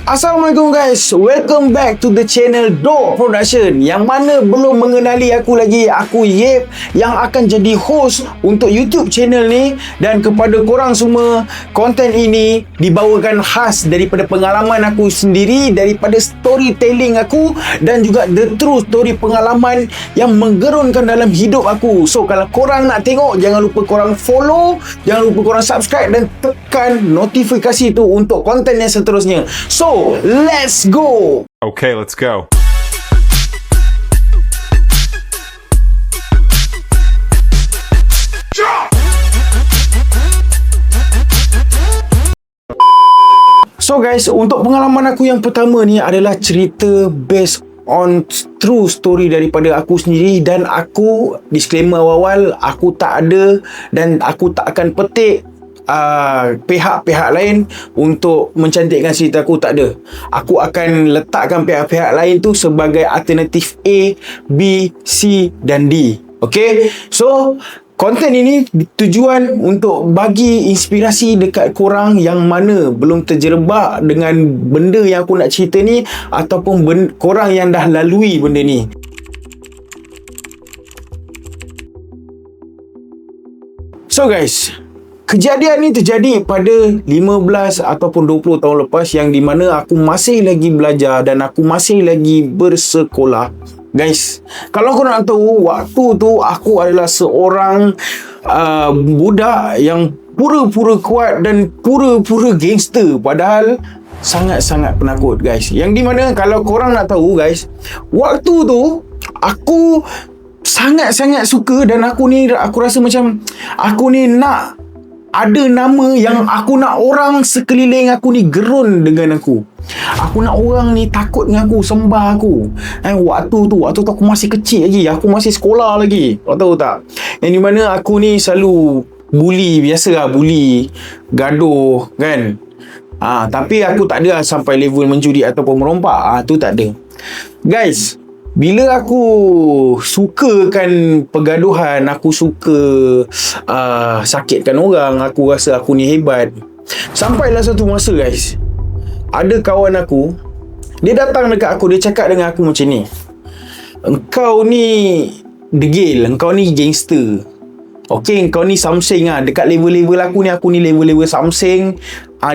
Assalamualaikum guys, welcome back to the channel Do Production. Yang mana belum mengenali aku lagi, aku Yep yang akan jadi host untuk YouTube channel ni. Dan kepada korang semua, konten ini dibawakan khas daripada pengalaman aku sendiri, daripada storytelling aku dan juga the true story pengalaman yang menggerunkan dalam hidup aku. So kalau korang nak tengok, jangan lupa korang follow, jangan lupa korang subscribe dan tekan notifikasi tu untuk konten yang seterusnya. So let's go. Okay, let's go. So guys, untuk pengalaman aku yang pertama ni adalah cerita based on true story daripada aku sendiri. Dan aku disclaimer awal-awal, aku tak ada dan aku tak akan petik pihak-pihak lain untuk mencantikkan cerita aku, tak ada. Aku akan letakkan pihak-pihak lain tu sebagai alternatif A, B, C dan D. Okay, so konten ini tujuan untuk bagi inspirasi dekat korang yang mana belum terjerembab dengan benda yang aku nak cerita ni, ataupun korang yang dah lalui benda ni. So guys, kejadian ni terjadi pada 15 ataupun 20 tahun lepas, yang di mana aku masih lagi belajar dan aku masih lagi bersekolah. Guys, kalau korang nak tahu, waktu tu aku adalah seorang budak yang pura-pura kuat dan pura-pura gangster, padahal sangat-sangat penakut guys. Yang di mana kalau korang nak tahu guys, waktu tu aku sangat-sangat suka, dan aku rasa macam aku ni nak ada nama yang aku nak orang sekeliling aku ni gerun dengan aku. Aku nak orang ni takut dengan aku, sembah aku. Waktu tu aku masih kecil lagi, aku masih sekolah lagi. Kau tahu tak? Yang di mana aku ni selalu bully, biasalah bully, gaduh kan. Tapi aku tak ada sampai level mencuri ataupun merompak. Tu tak ada. Guys, bila aku sukakan pergaduhan, aku suka sakitkan orang, aku rasa aku ni hebat. Sampailah satu masa guys, ada kawan aku, dia datang dekat aku, dia cakap dengan aku macam ni, engkau ni degil, engkau ni gangster. Okay, engkau ni something dekat level-level aku ni level-level something.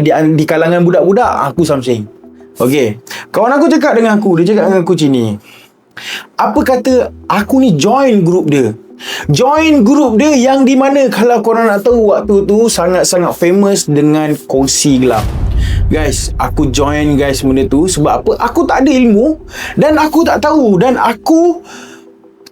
Di kalangan budak-budak, aku something. Okay, kawan aku cakap dengan aku, dia cakap dengan aku macam ni, apa kata aku ni join group dia. Join group dia yang di mana kalau korang nak tahu, waktu tu sangat-sangat famous dengan kongsi gelap. Guys, aku join guys benda tu sebab apa? Aku tak ada ilmu dan aku tak tahu, dan aku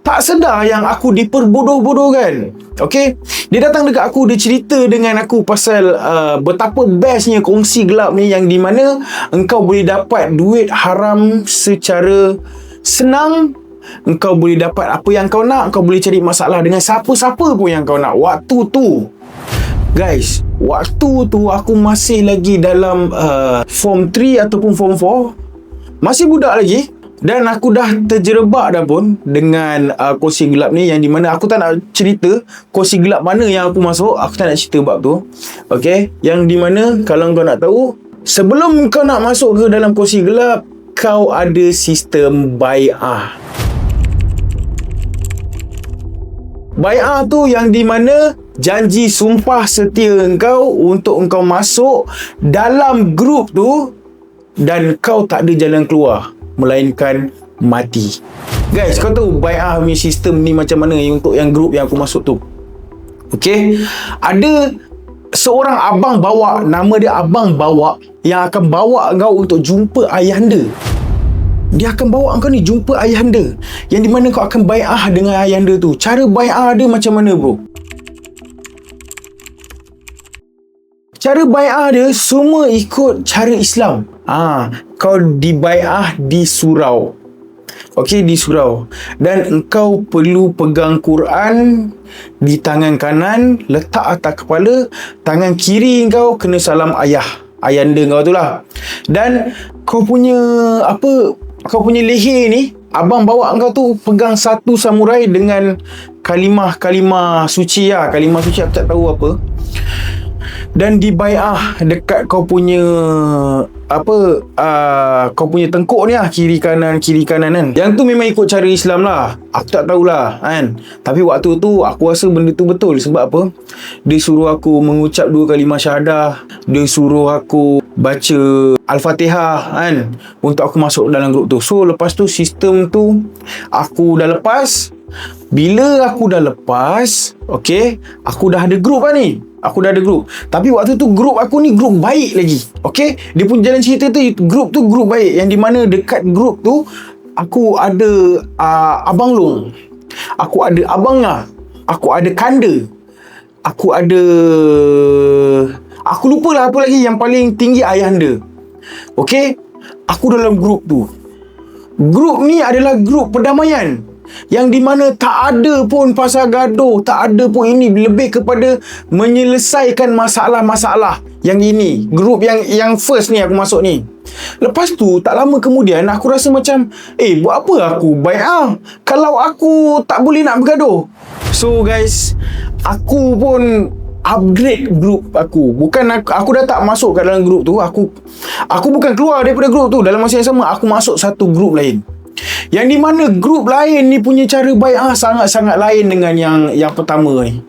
tak sedar yang aku diperbodoh-bodohkan. Okay, dia datang dekat aku, dia cerita dengan aku pasal betapa bestnya kongsi gelap ni, yang di mana engkau boleh dapat duit haram secara senang. Engkau boleh dapat apa yang kau nak, engkau boleh cari masalah dengan siapa-siapa pun yang kau nak. Waktu tu guys, waktu tu aku masih lagi dalam form 3 ataupun form 4, masih budak lagi, dan aku dah terjerebak dah pun dengan kongsi gelap ni, yang di mana aku tak nak cerita kongsi gelap mana yang aku masuk. Aku tak nak cerita bab tu. Okay, yang di mana kalau kau nak tahu, sebelum kau nak masuk ke dalam kongsi gelap, kau ada sistem bai'ah. Bai'ah tu yang di mana janji sumpah setia engkau untuk engkau masuk dalam grup tu, dan kau tak ada jalan keluar melainkan mati. Guys, kau tahu bai'ah punya sistem ni macam mana untuk yang grup yang aku masuk tu? Okay, ada seorang abang bawa, nama dia Abang Bawa, yang akan bawa kau untuk jumpa ayahanda. Dia akan bawa kau ni jumpa ayahanda, yang di mana kau akan bai'ah dengan ayahanda tu. Cara bai'ah dia macam mana bro? Cara bai'ah dia semua ikut cara Islam. Kau dibai'ah di surau. Okey, di surau. Dan engkau perlu pegang Quran di tangan kanan, letak atas kepala. Tangan kiri engkau kena salam ayahanda kau tu lah. Dan kau punya kau punya leher ni, abang bawa engkau tu pegang satu samurai dengan kalimah suci lah. Kalimah suci aku tak tahu apa. dan dibai'ah dekat kau punya kau punya tengkuk ni lah, kiri kanan kan. Yang tu memang ikut cara Islam lah, aku tak tahulah kan. Tapi waktu tu aku rasa benda tu betul. Sebab apa? Dia suruh aku mengucap 2 kalimah syahadah, dia suruh aku baca Al-Fatihah kan, untuk aku masuk dalam grup tu. So lepas tu sistem tu aku dah lepas. Bila aku dah lepas, okay, aku dah ada grup lah ni. Aku dah ada grup. Tapi waktu tu grup aku ni grup baik lagi. Okay, dia pun jalan cerita tu, grup tu grup baik. Yang di mana dekat grup tu aku ada Abang Long, aku ada Abang Ngah, aku ada Kanda, aku ada, aku lupa lah apa lagi. Yang paling tinggi Ayahanda. Okay, aku dalam grup tu. Grup ni adalah grup perdamaian, yang di mana tak ada pun pasal gaduh, tak ada pun ini, lebih kepada menyelesaikan masalah-masalah. Yang ini grup yang first ni aku masuk ni. Lepas tu tak lama kemudian aku rasa macam buat apa aku baik kalau aku tak boleh nak bergaduh. So guys, aku pun upgrade grup aku. Bukan aku dah tak masuk kat dalam grup tu. Aku bukan keluar daripada grup tu. Dalam masa yang sama aku masuk satu grup lain, yang di mana grup lain ni punya cara bai'ah sangat-sangat lain dengan yang pertama ni.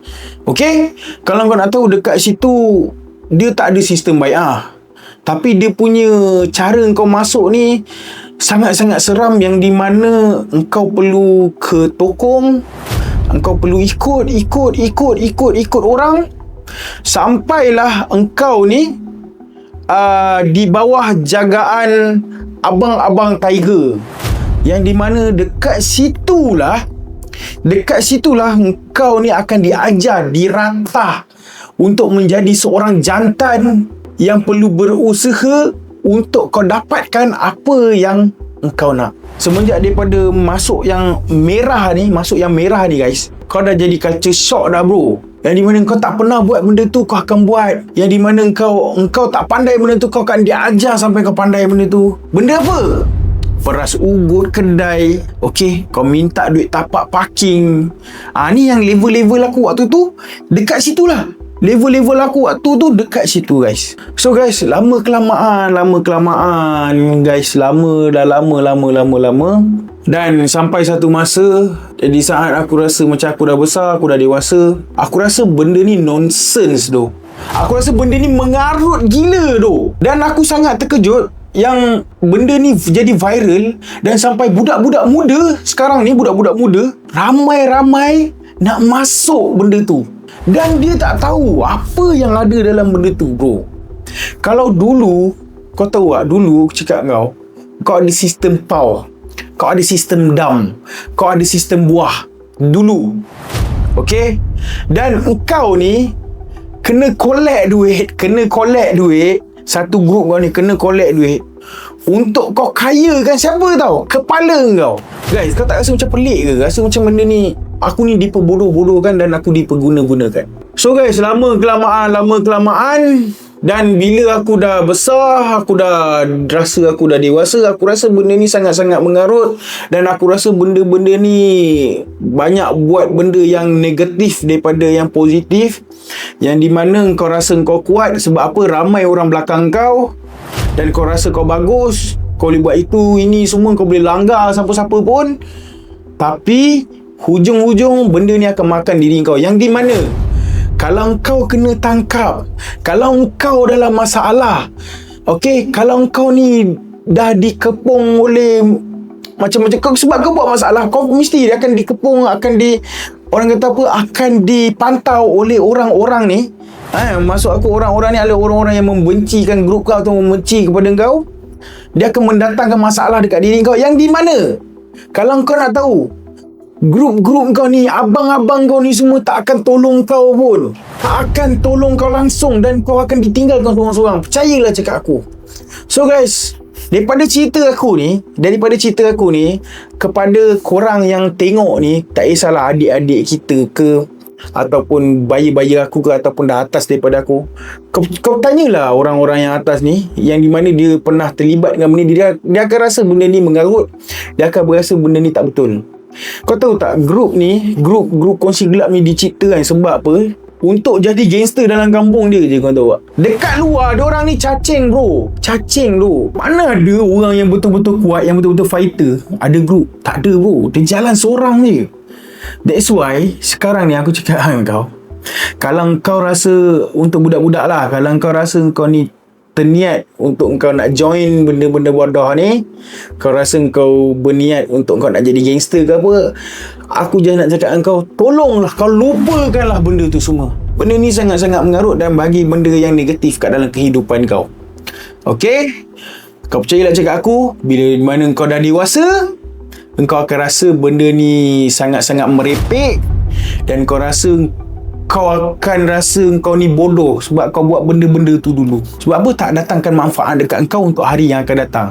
Okay, kalau kau nak tahu, dekat situ dia tak ada sistem bai'ah, tapi dia punya cara kau masuk ni sangat-sangat seram, yang di mana engkau perlu ke tokong, engkau perlu ikut orang, sampailah engkau ni di bawah jagaan abang-abang Tiger, yang di mana dekat situlah engkau ni akan diajar, dirantah untuk menjadi seorang jantan yang perlu berusaha untuk kau dapatkan apa yang engkau nak. Semenjak daripada masuk yang merah ni guys, kau dah jadi culture shock dah bro. Yang di mana kau tak pernah buat benda tu, kau akan buat. Yang di mana engkau tak pandai benda tu, kau akan diajar sampai kau pandai benda tu. Benda apa? Peras ugut kedai. Okay, kau minta duit tapak parking. Ni yang level-level aku waktu tu dekat situlah. Level-level aku waktu tu dekat situ guys. So guys, lama kelamaan guys, lama. Dan sampai satu masa, di saat aku rasa macam aku dah besar, aku dah dewasa, aku rasa benda ni nonsense doh. Aku rasa benda ni mengarut gila doh. Dan aku sangat terkejut yang benda ni jadi viral, dan sampai budak-budak muda sekarang ni, budak-budak muda ramai-ramai nak masuk benda tu. Dan dia tak tahu apa yang ada dalam benda tu bro. Kalau dulu, kau tahu tak, dulu aku cakap kau ada sistem PAW, kau ada sistem DAM, kau ada sistem buah dulu. Okay, dan engkau ni kena collect duit. Satu grup kau ni kena collect duit untuk kau kayakan siapa tau? Kepala kau. Guys, kau tak rasa macam pelik ke? Rasa macam benda ni, aku ni diperbodoh-bodohkan dan aku diperguna-gunakan. So guys, lama kelamaan, dan bila aku dah besar, aku dah rasa aku dah dewasa, aku rasa benda ni sangat-sangat mengarut. Dan aku rasa benda-benda ni banyak buat benda yang negatif daripada yang positif. Yang di mana kau rasa kau kuat sebab apa? Ramai orang belakang kau, dan kau rasa kau bagus, kau boleh buat itu, ini semua, kau boleh langgar siapa-siapa pun. Tapi hujung-hujung benda ni akan makan diri kau. Yang di mana kalau kau kena tangkap, kalau kau dalam masalah, okay, kalau kau ni dah dikepung oleh macam-macam, kau sebab kau buat masalah, kau mesti akan dikepung, orang kata apa, akan dipantau oleh orang-orang ni. Maksud aku, orang-orang ni adalah orang-orang yang membencikan grup kau atau membenci kepada kau. Dia akan mendatangkan masalah dekat diri kau, yang di mana kalau kau nak tahu, grup-grup kau ni, abang-abang kau ni semua tak akan tolong kau pun. Tak akan tolong kau langsung, dan kau akan ditinggalkan seorang-seorang. Percayalah cakap aku. So guys, daripada cerita aku ni kepada korang yang tengok ni, tak kisahlah adik-adik kita ke, ataupun bayi-bayi aku ke, ataupun dah atas daripada aku, kau tanyalah orang-orang yang atas ni, yang di mana dia pernah terlibat dengan benda ni, dia akan rasa benda ni mengarut. Dia akan berasa benda ni tak betul. Kau tahu tak, grup kongsi gelap ni dicipta kan sebab apa? untuk jadi gangster dalam kampung dia je, kau tahu tak? Dekat luar, diorang ni cacing bro. Cacing bro. Mana ada orang yang betul-betul kuat, yang betul-betul fighter, ada group? Tak ada bro. Dia jalan seorang je. That's why sekarang ni aku cakap dengan kau, kalau kau rasa, untuk budak-budak lah, kalau kau rasa kau ni terniat untuk kau nak join benda-benda bodoh ni, kau rasa kau berniat untuk kau nak jadi gangster ke apa, aku je nak cakap dengan kau, tolonglah kau lupakanlah benda tu semua. Benda ni sangat-sangat mengarut dan bagi benda yang negatif kat dalam kehidupan kau. Okay? Kau percayalah cakap aku, bila mana kau dah dewasa, engkau akan rasa benda ni sangat-sangat merepek, dan kau rasa kau akan rasa kau ni bodoh sebab kau buat benda-benda tu dulu. Sebab apa? Tak datangkan manfaat dekat kau untuk hari yang akan datang.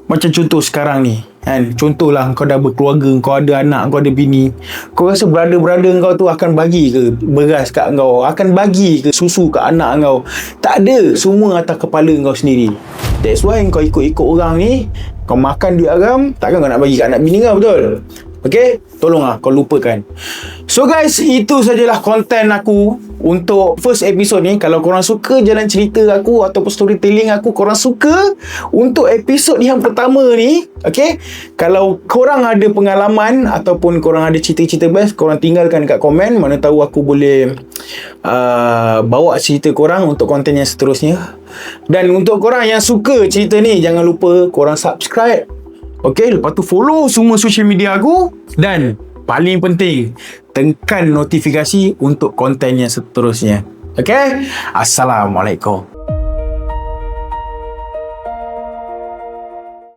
Macam contoh sekarang ni kan, contohlah kau dah berkeluarga, kau ada anak, kau ada bini, kau rasa brother-brother kau tu akan bagi ke beras kat kau, akan bagi ke susu kat anak kau? Tak ada. Semua atas kepala kau sendiri. That's why kau ikut-ikut orang ni, kau makan duit haram, takkan kau nak bagi kat anak bini kau, betul? Okay? Tolonglah kau lupakan. So guys, itu sajalah konten aku untuk first episode ni. Kalau korang suka jalan cerita aku ataupun storytelling aku, korang suka untuk episod yang pertama ni, okay? Kalau korang ada pengalaman ataupun korang ada cerita-cerita best, korang tinggalkan kat komen. Mana tahu aku boleh bawa cerita korang untuk konten yang seterusnya. Dan untuk korang yang suka cerita ni, jangan lupa korang subscribe. Okay, lepas tu follow semua social media aku. Dan paling penting, tekan notifikasi untuk konten yang seterusnya. Okay, Assalamualaikum.